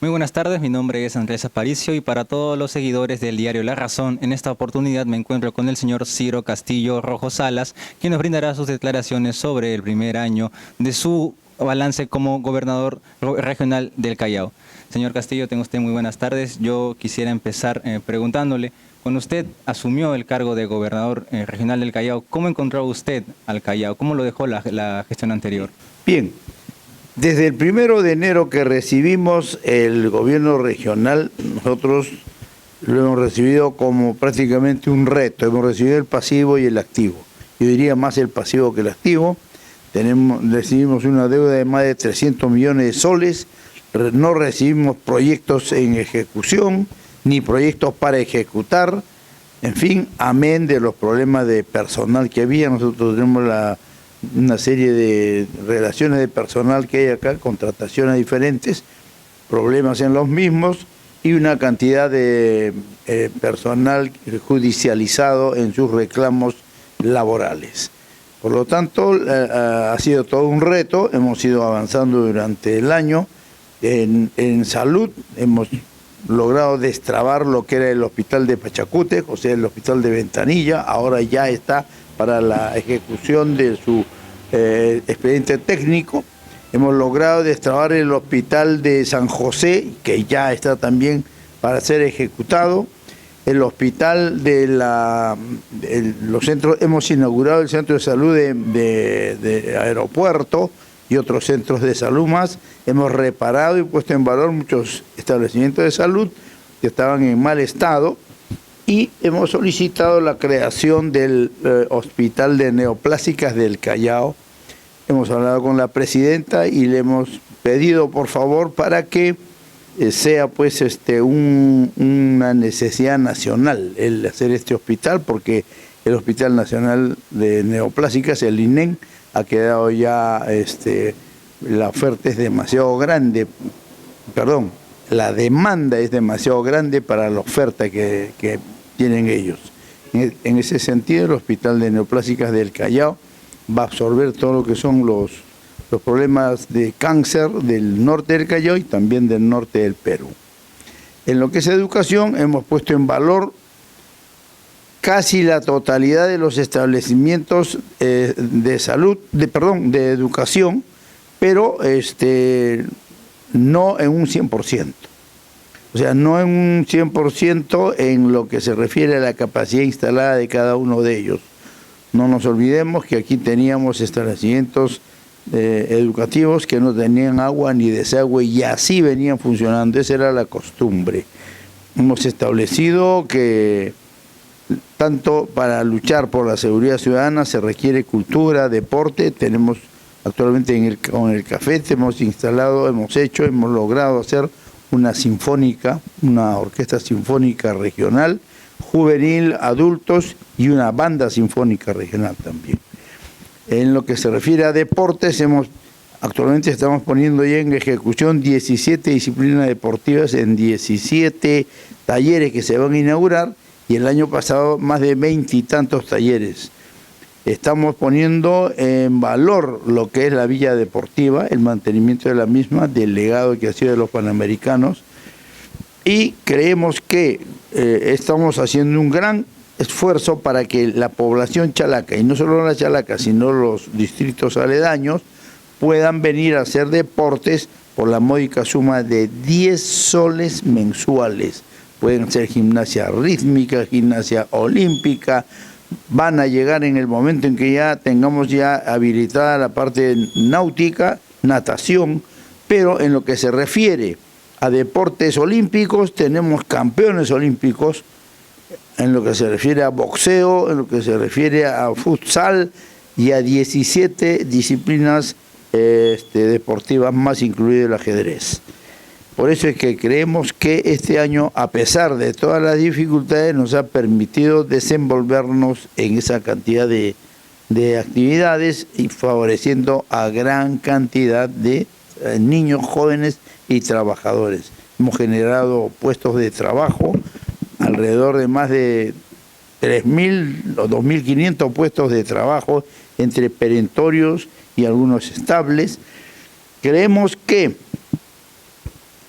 Muy buenas tardes, mi nombre es Andrés Aparicio y para todos los seguidores del diario La Razón, en esta oportunidad me encuentro con el señor Ciro Castillo Rojo Salas, quien nos brindará sus declaraciones sobre el primer año de su balance como gobernador regional del Callao. Señor Castillo, tenga usted muy buenas tardes. Yo quisiera empezar preguntándole, cuando usted asumió el cargo de gobernador regional del Callao, ¿cómo encontró usted al Callao? ¿Cómo lo dejó la gestión anterior? Bien, desde el 1 de enero que recibimos el gobierno regional, nosotros lo hemos recibido como prácticamente un reto. Hemos recibido el pasivo y el activo. Yo diría más el pasivo que el activo. Recibimos una deuda de más de 300 millones de soles. No recibimos proyectos en ejecución, ni proyectos para ejecutar. En fin, amén de los problemas de personal que había. Nosotros tenemos una serie de relaciones de personal que hay acá, contrataciones diferentes, problemas en los mismos y una cantidad de personal judicializado en sus reclamos laborales. Por lo tanto, ha sido todo un reto, hemos ido avanzando durante el año. En salud hemos logrado destrabar lo que era el hospital de Pachacútec, o sea, el hospital de Ventanilla, ahora ya está para la ejecución de su expediente técnico. Hemos logrado destrabar el hospital de San José, que ya está también para ser ejecutado. El hospital de los centros, hemos inaugurado el centro de salud de aeropuerto y otros centros de salud más. Hemos reparado y puesto en valor muchos establecimientos de salud que estaban en mal estado. Y hemos solicitado la creación del Hospital de Neoplásicas del Callao. Hemos hablado con la presidenta y le hemos pedido, por favor, para que sea pues una necesidad nacional el hacer este hospital, porque el Hospital Nacional de Neoplásicas, el INEN, ha quedado ya, la oferta es demasiado grande, perdón, la demanda es demasiado grande para la oferta que tienen ellos. En ese sentido, el Hospital de Neoplásicas del Callao va a absorber todo lo que son los problemas de cáncer del norte del Callao y también del norte del Perú. En lo que es educación, hemos puesto en valor casi la totalidad de los establecimientos de salud, de educación, pero no en un 100%. O sea, no en un 100% en lo que se refiere a la capacidad instalada de cada uno de ellos. No nos olvidemos que aquí teníamos establecimientos educativos que no tenían agua ni desagüe y así venían funcionando, esa era la costumbre. Hemos establecido que tanto para luchar por la seguridad ciudadana se requiere cultura, deporte. Tenemos actualmente con el Cafete hemos logrado hacer una orquesta sinfónica regional, juvenil, adultos y una banda sinfónica regional también. En lo que se refiere a deportes, actualmente estamos poniendo ya en ejecución 17 disciplinas deportivas en 17 talleres que se van a inaugurar y el año pasado más de 20 y tantos talleres. Estamos poniendo en valor lo que es la villa deportiva, el mantenimiento de la misma, del legado que ha sido de los Panamericanos, y creemos que estamos haciendo un gran esfuerzo para que la población chalaca, y no solo la chalaca, sino los distritos aledaños, puedan venir a hacer deportes por la módica suma de 10 soles mensuales. Pueden ser gimnasia rítmica, gimnasia olímpica. Van a llegar en el momento en que ya tengamos ya habilitada la parte náutica, natación, pero en lo que se refiere a deportes olímpicos, tenemos campeones olímpicos, en lo que se refiere a boxeo, en lo que se refiere a futsal y a 17 disciplinas deportivas más, incluido el ajedrez. Por eso es que creemos que este año, a pesar de todas las dificultades, nos ha permitido desenvolvernos en esa cantidad de actividades y favoreciendo a gran cantidad de niños, jóvenes y trabajadores. Hemos generado puestos de trabajo, alrededor de más de 3.000 o 2.500 puestos de trabajo entre perentorios y algunos estables. Creemos que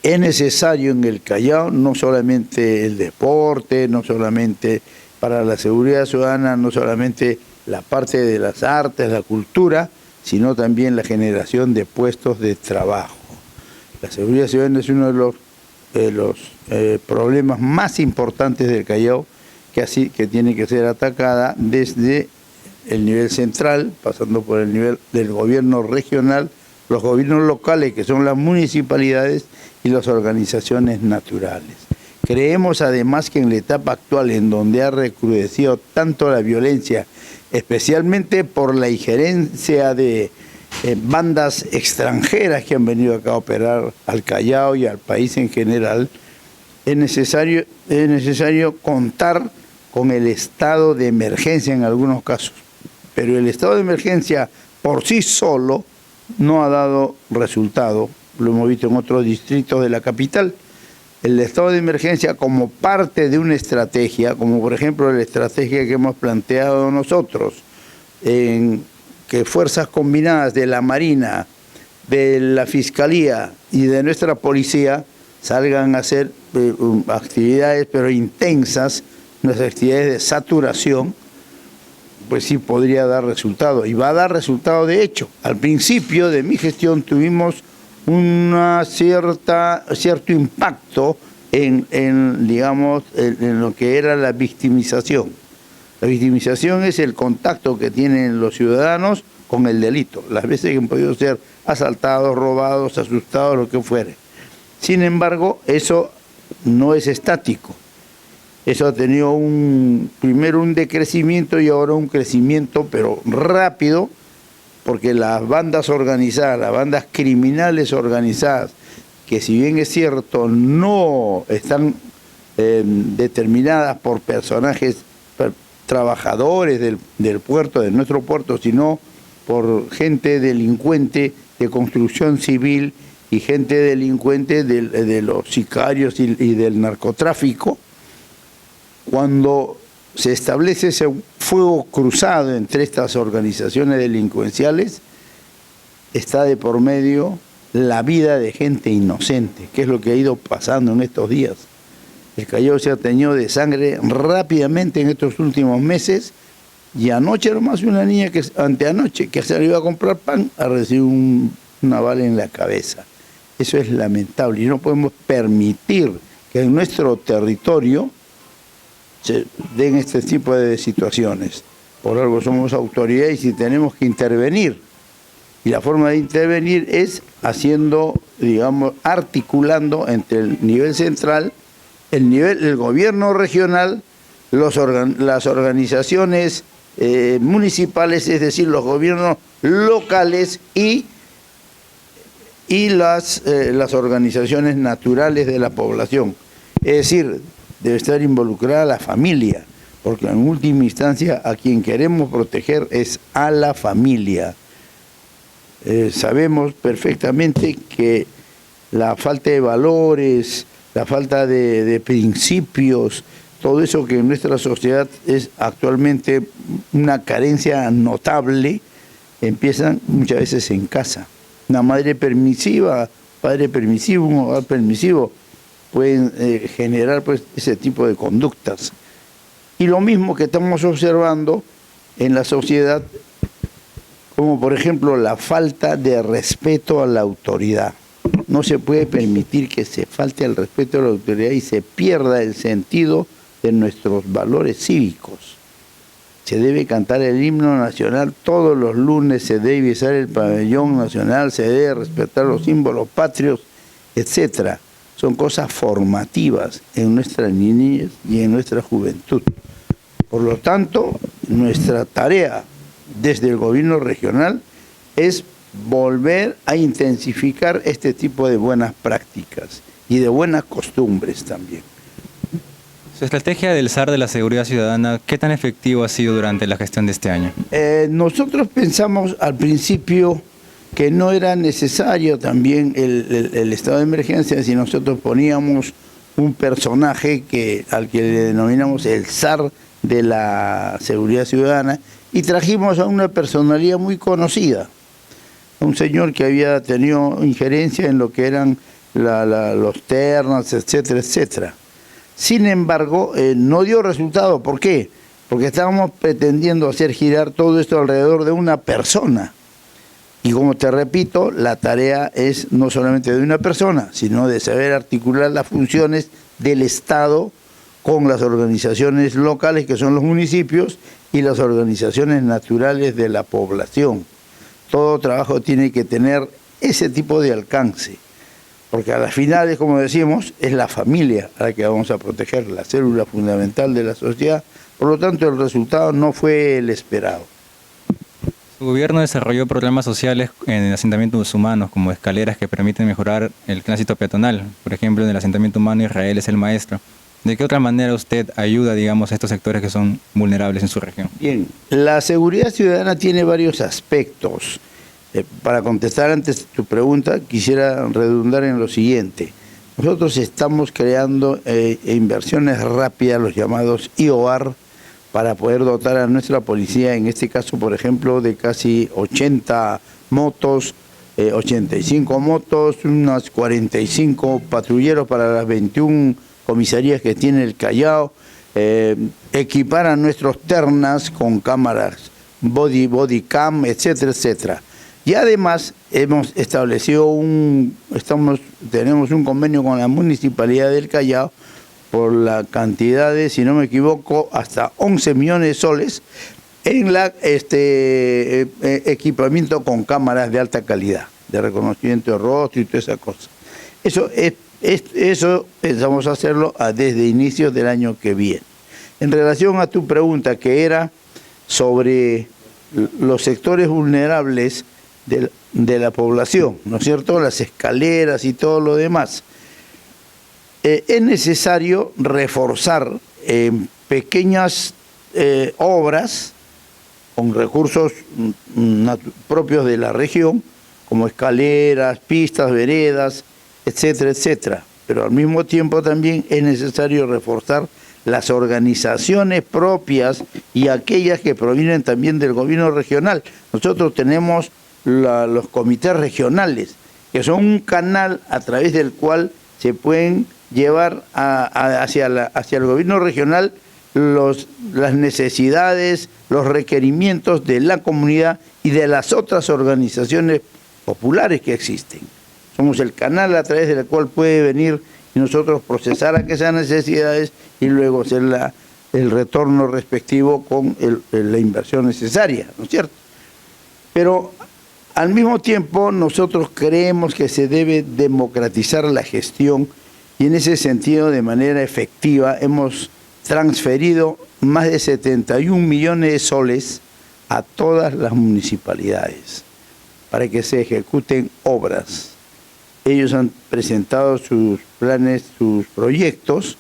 es necesario en el Callao no solamente el deporte, no solamente para la seguridad ciudadana, no solamente la parte de las artes, la cultura, sino también la generación de puestos de trabajo. La seguridad ciudadana es uno de los problemas más importantes del Callao, que tiene que ser atacada desde el nivel central, pasando por el nivel del gobierno regional, los gobiernos locales, que son las municipalidades, y las organizaciones naturales. Creemos además que en la etapa actual, en donde ha recrudecido tanto la violencia, especialmente por la injerencia de bandas extranjeras que han venido acá a operar al Callao y al país en general, es necesario contar con el estado de emergencia en algunos casos. Pero el estado de emergencia por sí solo no ha dado resultado, lo hemos visto en otros distritos de la capital. El estado de emergencia como parte de una estrategia, como por ejemplo la estrategia que hemos planteado nosotros, en que fuerzas combinadas de la Marina, de la Fiscalía y de nuestra policía salgan a hacer actividades pero intensas, unas actividades de saturación, pues sí podría dar resultado, y va a dar resultado de hecho. Al principio de mi gestión tuvimos cierto impacto digamos, en lo que era la victimización. La victimización es el contacto que tienen los ciudadanos con el delito, las veces que han podido ser asaltados, robados, asustados, lo que fuere. Sin embargo, eso no es estático. Eso ha tenido primero un decrecimiento y ahora un crecimiento, pero rápido, porque las bandas organizadas, las bandas criminales organizadas, que si bien es cierto no están determinadas por personajes, trabajadores del puerto, de nuestro puerto, sino por gente delincuente de construcción civil y gente delincuente de los sicarios y del narcotráfico, cuando se establece ese fuego cruzado entre estas organizaciones delincuenciales, está de por medio la vida de gente inocente, que es lo que ha ido pasando en estos días. El Callao se ha teñido de sangre rápidamente en estos últimos meses, y anoche nomás una niña, anteanoche, que se iba a comprar pan, ha recibido una bala en la cabeza. Eso es lamentable y no podemos permitir que en nuestro territorio se den este tipo de situaciones. Por algo somos autoridades y tenemos que intervenir. Y la forma de intervenir es haciendo, digamos, articulando entre el nivel central, el gobierno regional, las organizaciones municipales, es decir, los gobiernos locales y las organizaciones naturales de la población. Es decir, debe estar involucrada la familia, porque en última instancia a quien queremos proteger es a la familia. Sabemos perfectamente que la falta de valores, la falta de principios, todo eso que en nuestra sociedad es actualmente una carencia notable, empiezan muchas veces en casa. Una madre permisiva, padre permisivo, un hogar permisivo, pueden generar pues ese tipo de conductas. Y lo mismo que estamos observando en la sociedad, como por ejemplo la falta de respeto a la autoridad. No se puede permitir que se falte el respeto a la autoridad y se pierda el sentido de nuestros valores cívicos. Se debe cantar el himno nacional todos los lunes, se debe izar el pabellón nacional, se debe respetar los símbolos patrios, etc. Son cosas formativas en nuestra niñez y en nuestra juventud. Por lo tanto, nuestra tarea desde el gobierno regional es volver a intensificar este tipo de buenas prácticas y de buenas costumbres también. Su estrategia del SAR de la seguridad ciudadana, ¿qué tan efectivo ha sido durante la gestión de este año? Nosotros pensamos al principio que no era necesario también el estado de emergencia si nosotros poníamos un personaje al que le denominamos el SAR de la seguridad ciudadana, y trajimos a una personalidad muy conocida, un señor que había tenido injerencia en lo que eran los ternas, etcétera, etcétera. Sin embargo, no dio resultado. ¿Por qué? Porque estábamos pretendiendo hacer girar todo esto alrededor de una persona. Y como te repito, la tarea es no solamente de una persona, sino de saber articular las funciones del Estado con las organizaciones locales, que son los municipios, y las organizaciones naturales de la población. Todo trabajo tiene que tener ese tipo de alcance, porque a las finales, como decimos, es la familia a la que vamos a proteger, la célula fundamental de la sociedad. Por lo tanto, el resultado no fue el esperado. Su gobierno desarrolló programas sociales en asentamientos musulmanos, como escaleras que permiten mejorar el tránsito peatonal. Por ejemplo, en el asentamiento humano Israel es el maestro. ¿De qué otra manera usted ayuda, digamos, a estos sectores que son vulnerables en su región? Bien, la seguridad ciudadana tiene varios aspectos. Para contestar antes tu pregunta, quisiera redundar en lo siguiente. Nosotros estamos creando inversiones rápidas, los llamados IOAR, para poder dotar a nuestra policía, en este caso, por ejemplo, de casi 80 motos, 85 motos, unas 45 patrulleros para las 21 comisarías que tiene el Callao, equipar a nuestros ternas con cámaras body cam, etcétera, etcétera. Y además hemos establecido tenemos un convenio con la Municipalidad del Callao por la cantidad de, si no me equivoco, hasta 11 millones de soles en la equipamiento con cámaras de alta calidad, de reconocimiento de rostro y toda esa cosa. Eso pensamos hacerlo desde inicios del año que viene. En relación a tu pregunta, que era sobre los sectores vulnerables de la población, ¿no es cierto?, las escaleras y todo lo demás. Es necesario reforzar pequeñas obras con recursos propios de la región, como escaleras, pistas, veredas, etcétera, etcétera. Pero al mismo tiempo también es necesario reforzar las organizaciones propias y aquellas que provienen también del gobierno regional. Nosotros tenemos los comités regionales, que son un canal a través del cual se pueden llevar hacia el gobierno regional las necesidades, los requerimientos de la comunidad y de las otras organizaciones populares que existen. Somos el canal a través del cual puede venir y nosotros procesar aquellas necesidades y luego hacer el retorno respectivo con la inversión necesaria, ¿no es cierto? Pero al mismo tiempo nosotros creemos que se debe democratizar la gestión y en ese sentido, de manera efectiva, hemos transferido más de 71 millones de soles a todas las municipalidades para que se ejecuten obras. Ellos han presentado sus planes, sus proyectos,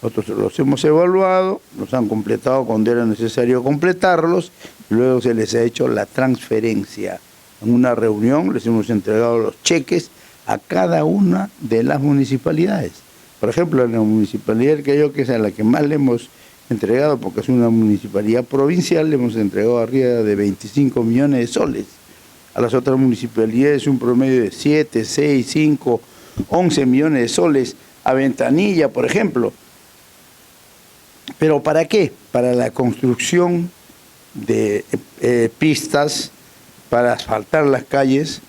nosotros los hemos evaluado, los han completado cuando era necesario completarlos, y luego se les ha hecho la transferencia. En una reunión les hemos entregado los cheques a cada una de las municipalidades. Por ejemplo, en la municipalidad del Callao, que es a la que más le hemos entregado, porque es una municipalidad provincial, le hemos entregado arriba de 25 millones de soles. A las otras municipalidades un promedio de 7, 6, 5, 11 millones de soles. A Ventanilla, por ejemplo. ¿Pero para qué? Para la construcción de pistas, para asfaltar las calles,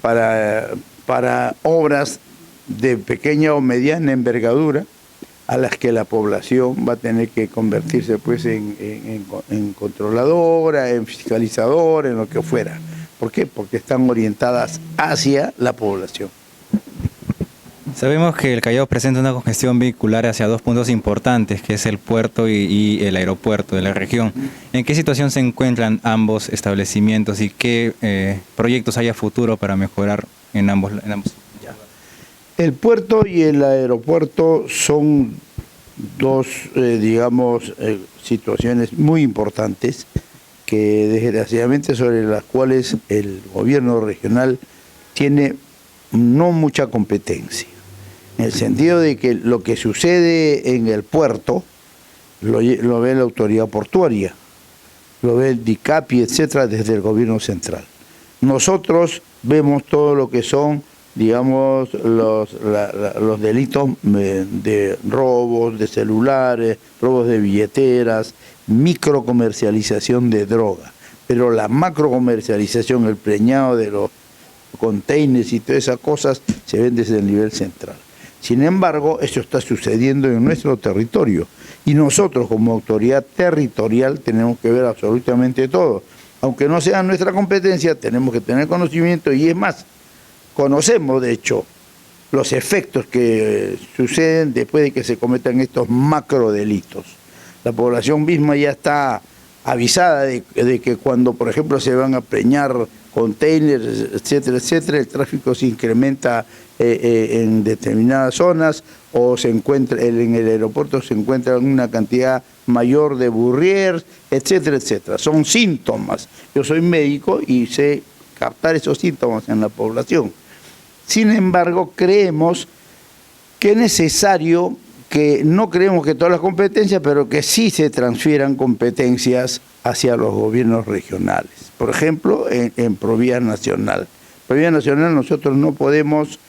para obras de pequeña o mediana envergadura, a las que la población va a tener que convertirse pues en controladora, en fiscalizadora, en lo que fuera. ¿Por qué? Porque están orientadas hacia la población. Sabemos que el Callao presenta una congestión vehicular hacia dos puntos importantes, que es el puerto y el aeropuerto de la región. ¿En qué situación se encuentran ambos establecimientos y qué proyectos hay a futuro para mejorar en ambos? El puerto y el aeropuerto son dos, situaciones muy importantes que desgraciadamente sobre las cuales el gobierno regional tiene no mucha competencia. En el sentido de que lo que sucede en el puerto lo ve la autoridad portuaria, lo ve el DICAPI, etcétera, desde el gobierno central. Nosotros vemos todo lo que son digamos, los delitos de robos de celulares, robos de billeteras, microcomercialización de droga. Pero la macrocomercialización, el preñado de los containers y todas esas cosas se ven desde el nivel central. Sin embargo, eso está sucediendo en nuestro territorio y nosotros como autoridad territorial tenemos que ver absolutamente todo. Aunque no sea nuestra competencia, tenemos que tener conocimiento y es más, conocemos de hecho los efectos que suceden después de que se cometan estos macrodelitos. La población misma ya está avisada de que cuando, por ejemplo, se van a preñar containers, etcétera, etcétera, el tráfico se incrementa en determinadas zonas o se encuentra en el aeropuerto se encuentra una cantidad mayor de burriers, etcétera, etcétera. Son síntomas. Yo soy médico y sé captar esos síntomas en la población. Sin embargo, creemos que es necesario que no creemos que todas las competencias, pero que sí se transfieran competencias hacia los gobiernos regionales. Por ejemplo, en Provía Nacional. Provía Nacional nosotros no podemos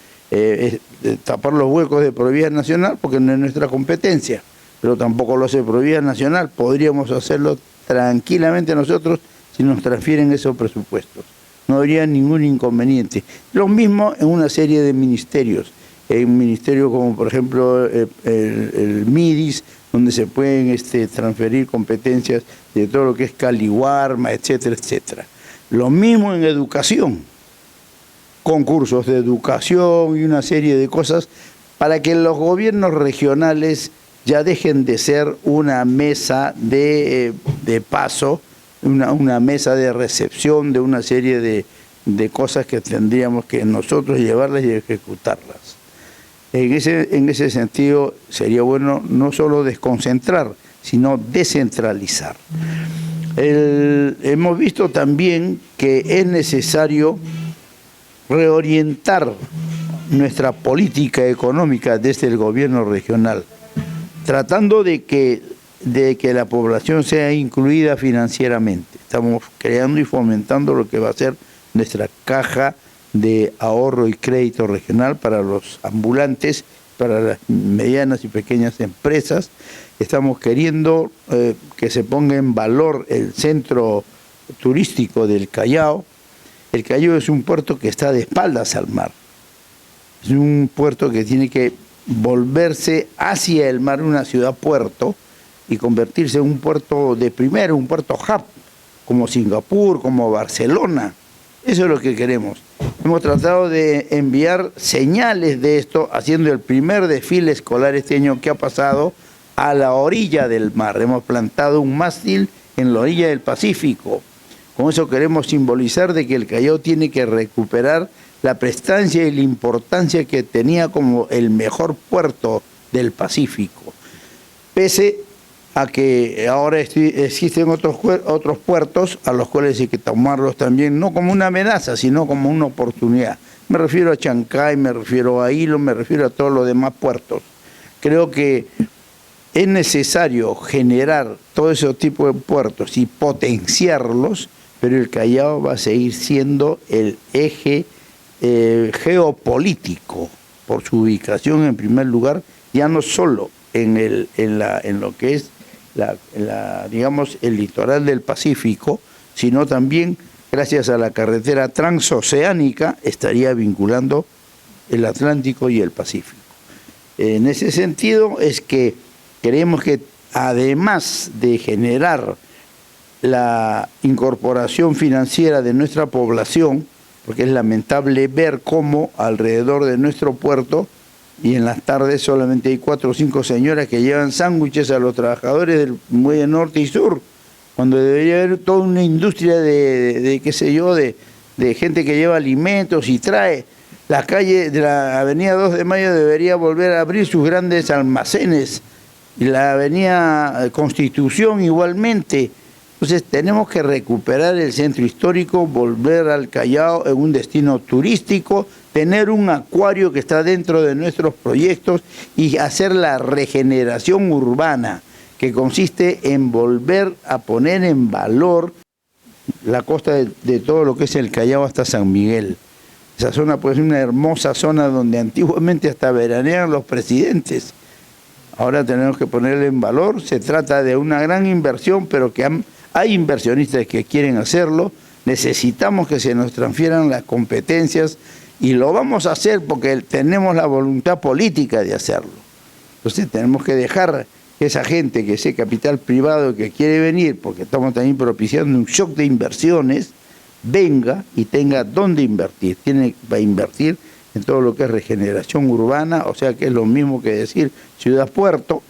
tapar los huecos de Provía Nacional porque no es nuestra competencia, pero tampoco lo hace Provía Nacional. Podríamos hacerlo tranquilamente nosotros si nos transfieren esos presupuestos. No habría ningún inconveniente. Lo mismo en una serie de ministerios. En ministerios como por ejemplo el MIDIS, donde se pueden transferir competencias de todo lo que es Caliwarma, etcétera, etcétera. Lo mismo en educación, concursos de educación y una serie de cosas para que los gobiernos regionales ya dejen de ser una mesa de paso, una mesa de recepción de una serie de cosas que tendríamos que nosotros llevarlas y ejecutarlas. En ese sentido sería bueno no solo desconcentrar, sino descentralizar. Hemos visto también que es necesario reorientar nuestra política económica desde el gobierno regional, tratando de que la población sea incluida financieramente. Estamos creando y fomentando lo que va a ser nuestra caja de ahorro y crédito regional para los ambulantes, para las medianas y pequeñas empresas. Estamos queriendo que se ponga en valor el centro turístico del Callao. El Callao es un puerto que está de espaldas al mar. Es un puerto que tiene que volverse hacia el mar, una ciudad-puerto, y convertirse en un puerto de primero, un puerto hub, como Singapur, como Barcelona. Eso es lo que queremos. Hemos tratado de enviar señales de esto, haciendo el primer desfile escolar este año que ha pasado a la orilla del mar. Hemos plantado un mástil en la orilla del Pacífico. Con eso queremos simbolizar de que el Callao tiene que recuperar la prestancia y la importancia que tenía como el mejor puerto del Pacífico. Pese a que ahora existen otros puertos a los cuales hay que tomarlos también, no como una amenaza, sino como una oportunidad. Me refiero a Chancay, me refiero a Hilo, me refiero a todos los demás puertos. Creo que es necesario generar todo ese tipo de puertos y potenciarlos, pero el Callao va a seguir siendo el eje geopolítico por su ubicación en primer lugar, ya no solo en lo que es digamos, el litoral del Pacífico, sino también gracias a la carretera transoceánica estaría vinculando el Atlántico y el Pacífico. En ese sentido es que creemos que además de generar la incorporación financiera de nuestra población, porque es lamentable ver cómo alrededor de nuestro puerto y en las tardes solamente hay 4 o 5 señoras que llevan sándwiches a los trabajadores del muelle norte y sur, cuando debería haber toda una industria de qué sé yo, de gente que lleva alimentos y trae. La calle de la avenida 2 de Mayo debería volver a abrir sus grandes almacenes, y la avenida Constitución igualmente. Entonces tenemos que recuperar el centro histórico, volver al Callao en un destino turístico, tener un acuario que está dentro de nuestros proyectos y hacer la regeneración urbana, que consiste en volver a poner en valor la costa de todo lo que es el Callao hasta San Miguel. Esa zona puede ser una hermosa zona donde antiguamente hasta veraneaban los presidentes. Ahora tenemos que ponerle en valor. Se trata de una gran inversión, pero que hay inversionistas que quieren hacerlo. Necesitamos que se nos transfieran las competencias y lo vamos a hacer porque tenemos la voluntad política de hacerlo. Entonces tenemos que dejar que esa gente, que ese capital privado que quiere venir, porque estamos también propiciando un shock de inversiones, venga y tenga dónde invertir. Tiene para invertir en todo lo que es regeneración urbana, o sea que es lo mismo que decir ciudad-puerto.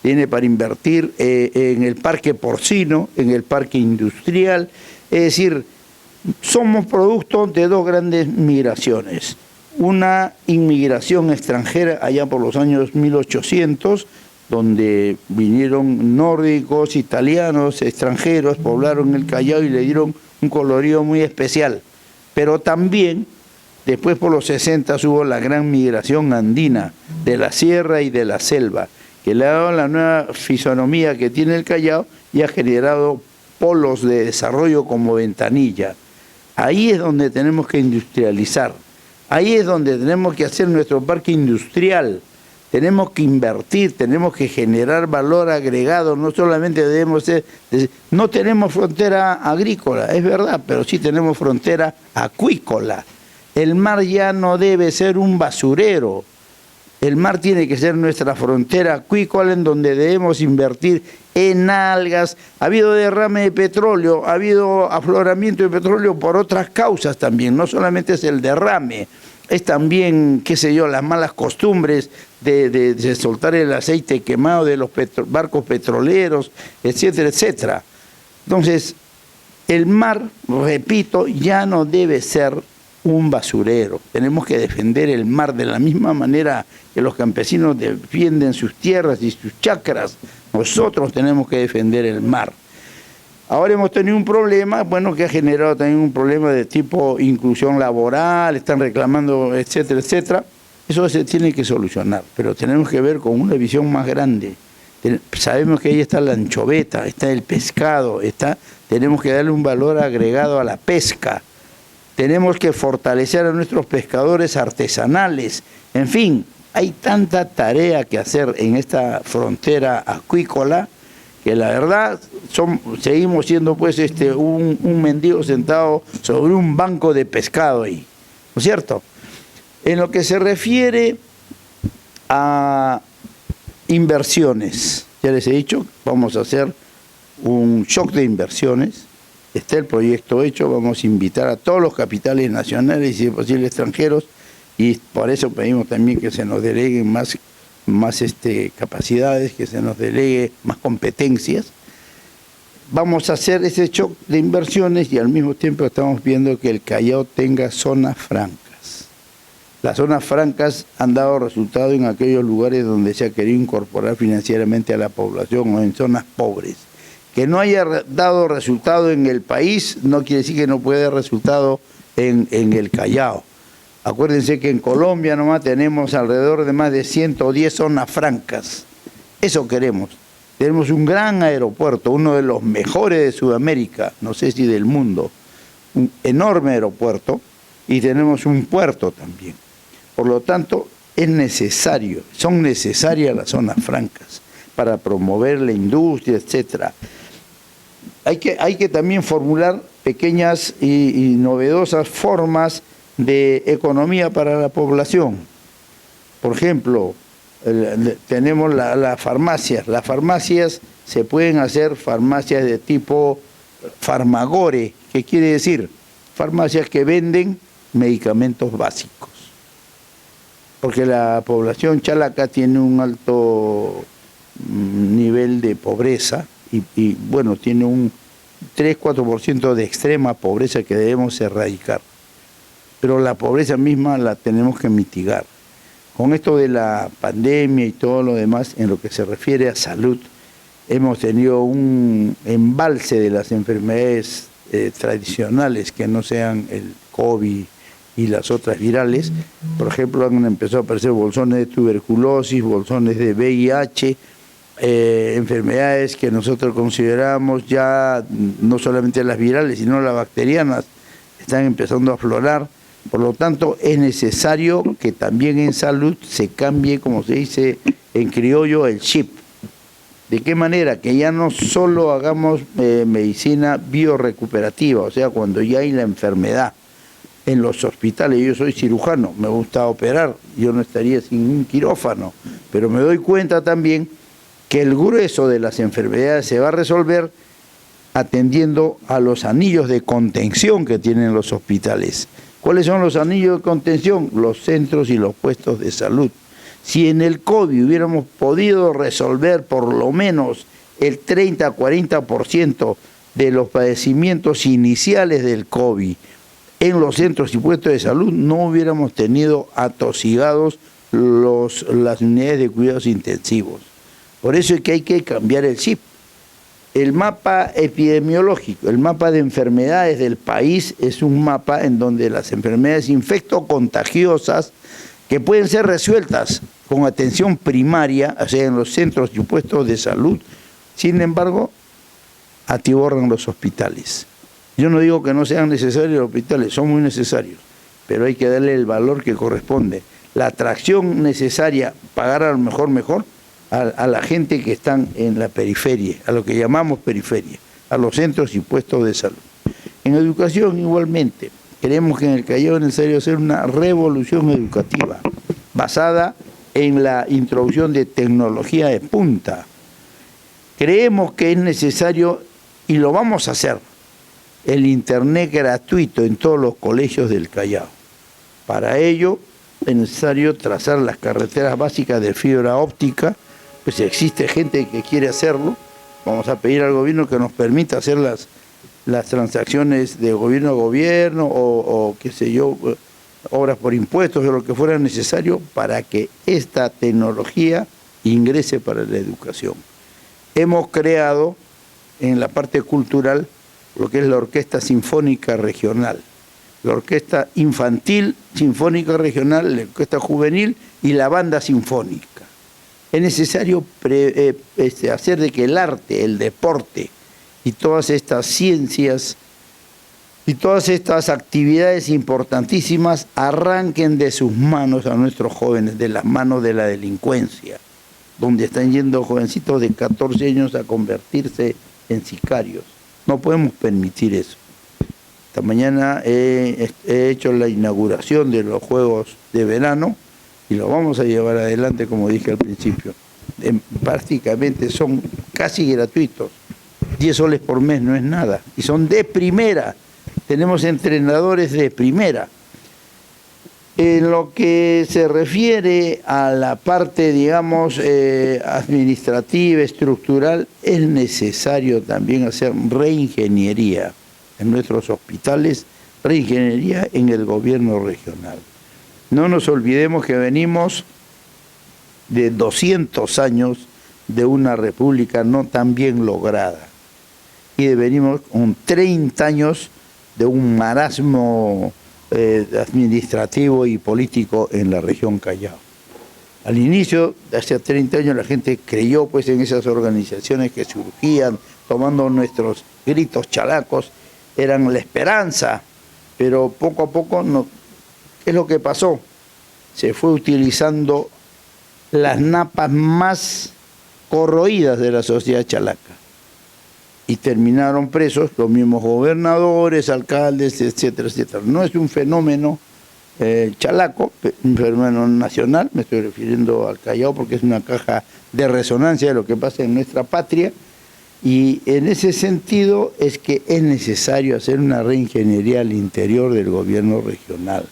Tiene para invertir en el parque porcino, en el parque industrial. Es decir, somos producto de dos grandes migraciones. Una inmigración extranjera allá por los años 1800, donde vinieron nórdicos, italianos, extranjeros, poblaron el Callao y le dieron un colorido muy especial. Pero también, después por los 60 hubo la gran migración andina, de la sierra y de la selva, que le ha dado la nueva fisonomía que tiene el Callao y ha generado polos de desarrollo como Ventanilla. Ahí es donde tenemos que industrializar, ahí es donde tenemos que hacer nuestro parque industrial. Tenemos que invertir, tenemos que generar valor agregado, no solamente debemos ser, no tenemos frontera agrícola, es verdad, pero sí tenemos frontera acuícola. El mar ya no debe ser un basurero, el mar tiene que ser nuestra frontera acuícola en donde debemos invertir en algas. Ha habido derrame de petróleo, ha habido afloramiento de petróleo por otras causas también, no solamente es el derrame. Es también, qué sé yo, las malas costumbres de soltar el aceite quemado de los barcos petroleros, etcétera, etcétera. Entonces, el mar, repito, ya no debe ser un basurero. Tenemos que defender el mar de la misma manera que los campesinos defienden sus tierras y sus chacras. Nosotros tenemos que defender el mar. Ahora hemos tenido un problema, bueno, que ha generado también un problema de tipo inclusión laboral, están reclamando, etcétera, etcétera. Eso se tiene que solucionar, pero tenemos que ver con una visión más grande. Sabemos que ahí está la anchoveta, está el pescado, tenemos que darle un valor agregado a la pesca. Tenemos que fortalecer a nuestros pescadores artesanales. En fin, hay tanta tarea que hacer en esta frontera acuícola que la verdad seguimos siendo pues un mendigo sentado sobre un banco de pescado ahí, ¿no es cierto? En lo que se refiere a inversiones, ya les he dicho, vamos a hacer un shock de inversiones, está el proyecto hecho, vamos a invitar a todos los capitales nacionales y si es posible extranjeros, y por eso pedimos también que se nos deleguen más capacidades, que se nos delegue más competencias. Vamos a hacer ese shock de inversiones y al mismo tiempo estamos viendo que el Callao tenga zonas francas. Las zonas francas han dado resultado en aquellos lugares donde se ha querido incorporar financieramente a la población o en zonas pobres. Que no haya dado resultado en el país no quiere decir que no puede dar resultado en el Callao. Acuérdense que en Colombia nomás tenemos alrededor de más de 110 zonas francas. Eso queremos. Tenemos un gran aeropuerto, uno de los mejores de Sudamérica, no sé si del mundo. Un enorme aeropuerto y tenemos un puerto también. Por lo tanto, son necesarias las zonas francas para promover la industria, etcétera. Hay que también formular pequeñas y novedosas formas de economía para la población. Por ejemplo, tenemos las farmacias. Las farmacias se pueden hacer farmacias de tipo farmagore. ¿Qué quiere decir? Farmacias que venden medicamentos básicos. Porque la población chalaca tiene un alto nivel de pobreza y bueno, tiene un 3-4% de extrema pobreza que debemos erradicar. Pero la pobreza misma la tenemos que mitigar. Con esto de la pandemia y todo lo demás, en lo que se refiere a salud, hemos tenido un embalse de las enfermedades tradicionales que no sean el COVID y las otras virales. Por ejemplo, han empezado a aparecer bolsones de tuberculosis, bolsones de VIH, enfermedades que nosotros consideramos ya no solamente las virales, sino las bacterianas, están empezando a aflorar. Por lo tanto, es necesario que también en salud se cambie, como se dice en criollo, el chip. ¿De qué manera? Que ya no solo hagamos medicina biorecuperativa, o sea, cuando ya hay la enfermedad en los hospitales. Yo soy cirujano, me gusta operar, yo no estaría sin un quirófano, pero me doy cuenta también que el grueso de las enfermedades se va a resolver atendiendo a los anillos de contención que tienen los hospitales. ¿Cuáles son los anillos de contención? Los centros y los puestos de salud. Si en el COVID hubiéramos podido resolver por lo menos el 30-40% de los padecimientos iniciales del COVID en los centros y puestos de salud, no hubiéramos tenido atosigados las unidades de cuidados intensivos. Por eso es que hay que cambiar el chip. El mapa epidemiológico, el mapa de enfermedades del país es un mapa en donde las enfermedades infectocontagiosas que pueden ser resueltas con atención primaria, o sea, en los centros y puestos de salud, sin embargo, atiborran los hospitales. Yo no digo que no sean necesarios los hospitales, son muy necesarios, pero hay que darle el valor que corresponde. La atracción necesaria, pagar a lo mejor, a la gente que están en la periferia, a lo que llamamos periferia, a los centros y puestos de salud. En educación igualmente, creemos que en el Callao es necesario hacer una revolución educativa basada en la introducción de tecnología de punta. Creemos que es necesario, y lo vamos a hacer, el internet gratuito en todos los colegios del Callao. Para ello es necesario trazar las carreteras básicas de fibra óptica, pues si existe gente que quiere hacerlo, vamos a pedir al gobierno que nos permita hacer las transacciones de gobierno a gobierno o qué sé yo, obras por impuestos o lo que fuera necesario para que esta tecnología ingrese para la educación. Hemos creado en la parte cultural lo que es la Orquesta Sinfónica Regional, la Orquesta Infantil Sinfónica Regional, la Orquesta Juvenil y la Banda Sinfónica. Es necesario hacer de que el arte, el deporte y todas estas ciencias y todas estas actividades importantísimas arranquen de sus manos a nuestros jóvenes, de las manos de la delincuencia, donde están yendo jovencitos de 14 años a convertirse en sicarios. No podemos permitir eso. Esta mañana he hecho la inauguración de los Juegos de Verano y lo vamos a llevar adelante, como dije al principio. Prácticamente son casi gratuitos. 10 soles por mes no es nada. Y son de primera. Tenemos entrenadores de primera. En lo que se refiere a la parte, digamos, administrativa, estructural, es necesario también hacer reingeniería en nuestros hospitales, reingeniería en el gobierno regional. No nos olvidemos que venimos de 200 años de una república no tan bien lograda y venimos con 30 años de un marasmo administrativo y político en la región Callao. Al inicio, de hace 30 años, la gente creyó pues en esas organizaciones que surgían tomando nuestros gritos chalacos, eran la esperanza, pero poco a poco no. ¿Qué es lo que pasó? Se fue utilizando las napas más corroídas de la sociedad chalaca y terminaron presos los mismos gobernadores, alcaldes, etcétera, etcétera. No es un fenómeno chalaco, un fenómeno nacional, me estoy refiriendo al Callao porque es una caja de resonancia de lo que pasa en nuestra patria, y en ese sentido es que es necesario hacer una reingeniería al interior del gobierno regional,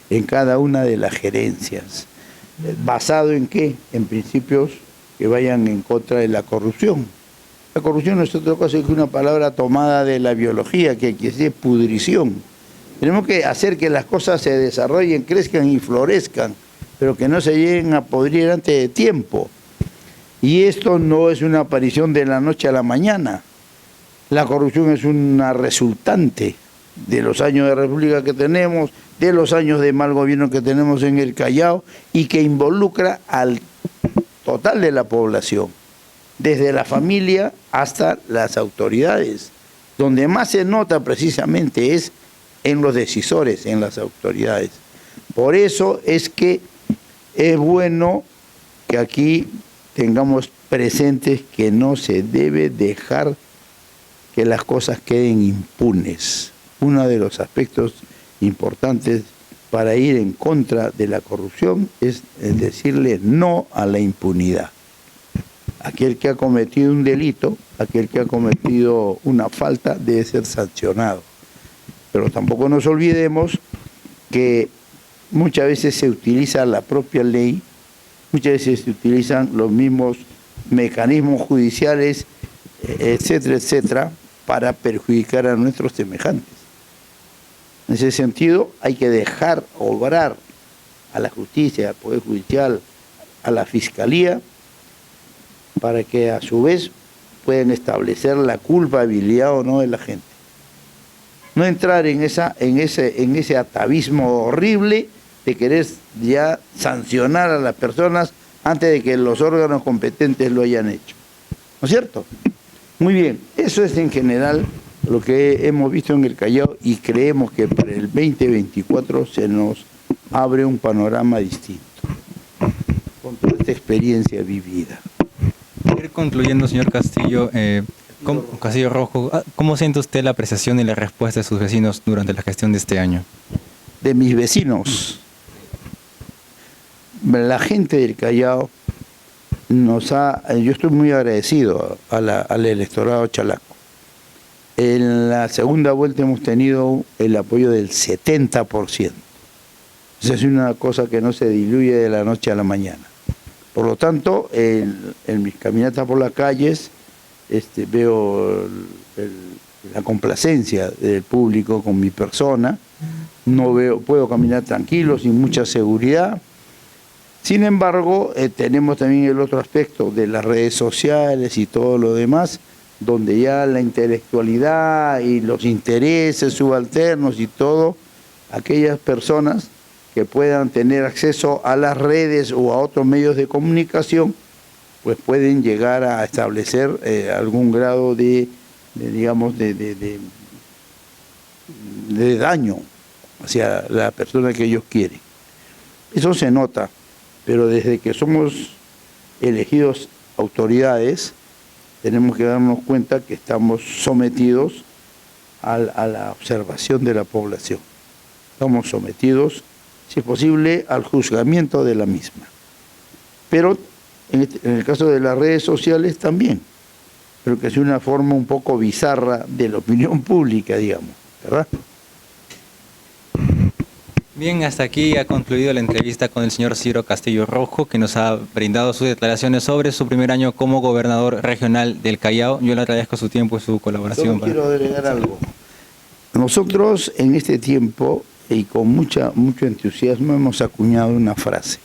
en cada una de las gerencias. ¿Basado en qué? En principios que vayan en contra de la corrupción. La corrupción no es otra cosa que una palabra tomada de la biología, que quiere decir pudrición. Tenemos que hacer que las cosas se desarrollen, crezcan y florezcan, pero que no se lleguen a podrir antes de tiempo. Y esto no es una aparición de la noche a la mañana. La corrupción es una resultante de los años de república que tenemos, de los años de mal gobierno que tenemos en el Callao y que involucra al total de la población, desde la familia hasta las autoridades. Donde más se nota precisamente es en los decisores, en las autoridades. Por eso es que es bueno que aquí tengamos presentes que no se debe dejar que las cosas queden impunes. Uno de los aspectos importantes para ir en contra de la corrupción es decirle no a la impunidad. Aquel que ha cometido un delito, aquel que ha cometido una falta debe ser sancionado. Pero tampoco nos olvidemos que muchas veces se utiliza la propia ley, muchas veces se utilizan los mismos mecanismos judiciales, etcétera, etcétera, para perjudicar a nuestros semejantes. En ese sentido, hay que dejar obrar a la justicia, al Poder Judicial, a la Fiscalía, para que a su vez puedan establecer la culpabilidad o no de la gente. No entrar en ese atavismo horrible de querer ya sancionar a las personas antes de que los órganos competentes lo hayan hecho. ¿No es cierto? Muy bien, eso es en general lo que hemos visto en el Callao y creemos que para el 2024 se nos abre un panorama distinto con toda esta experiencia vivida. Ir concluyendo, señor Castillo, Castillo Rojo, ¿cómo siente usted la apreciación y la respuesta de sus vecinos durante la gestión de este año? De mis vecinos, la gente del Callao yo estoy muy agradecido al electorado chalaco. En la segunda vuelta hemos tenido el apoyo del 70%. Esa es una cosa que no se diluye de la noche a la mañana. Por lo tanto, en mis caminatas por las calles veo la complacencia del público con mi persona. Puedo caminar tranquilo, sin mucha seguridad. Sin embargo, tenemos también el otro aspecto de las redes sociales y todo lo demás, donde ya la intelectualidad y los intereses subalternos y todo, aquellas personas que puedan tener acceso a las redes o a otros medios de comunicación, pues pueden llegar a establecer algún grado de daño hacia la persona que ellos quieren. Eso se nota, pero desde que somos elegidos autoridades, tenemos que darnos cuenta que estamos sometidos a la observación de la población. Estamos sometidos, si es posible, al juzgamiento de la misma. Pero en el caso de las redes sociales también, pero que es una forma un poco bizarra de la opinión pública, digamos, ¿verdad? Bien, hasta aquí ha concluido la entrevista con el señor Ciro Castillo Rojo, que nos ha brindado sus declaraciones sobre su primer año como gobernador regional del Callao. Yo le agradezco su tiempo y su colaboración. Solo quiero agregar algo. Nosotros en este tiempo y con mucho entusiasmo hemos acuñado una frase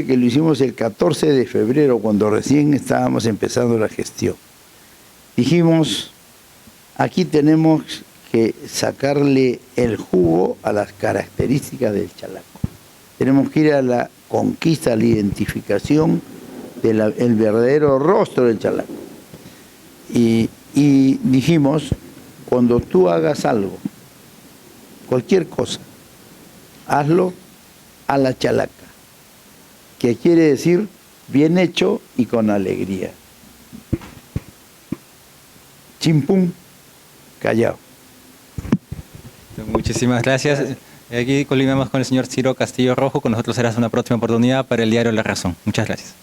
que lo hicimos el 14 de febrero, cuando recién estábamos empezando la gestión. Dijimos, aquí tenemos que sacarle el jugo a las características del chalaco. Tenemos que ir a la conquista, a la identificación del verdadero rostro del chalaco. Y dijimos, cuando tú hagas algo, cualquier cosa, hazlo a la chalaca, que quiere decir bien hecho y con alegría. Chimpún, Callao. Muchísimas gracias. Aquí culminamos con el señor Ciro Castillo Rojo. Con nosotros será una próxima oportunidad para el diario La Razón. Muchas gracias.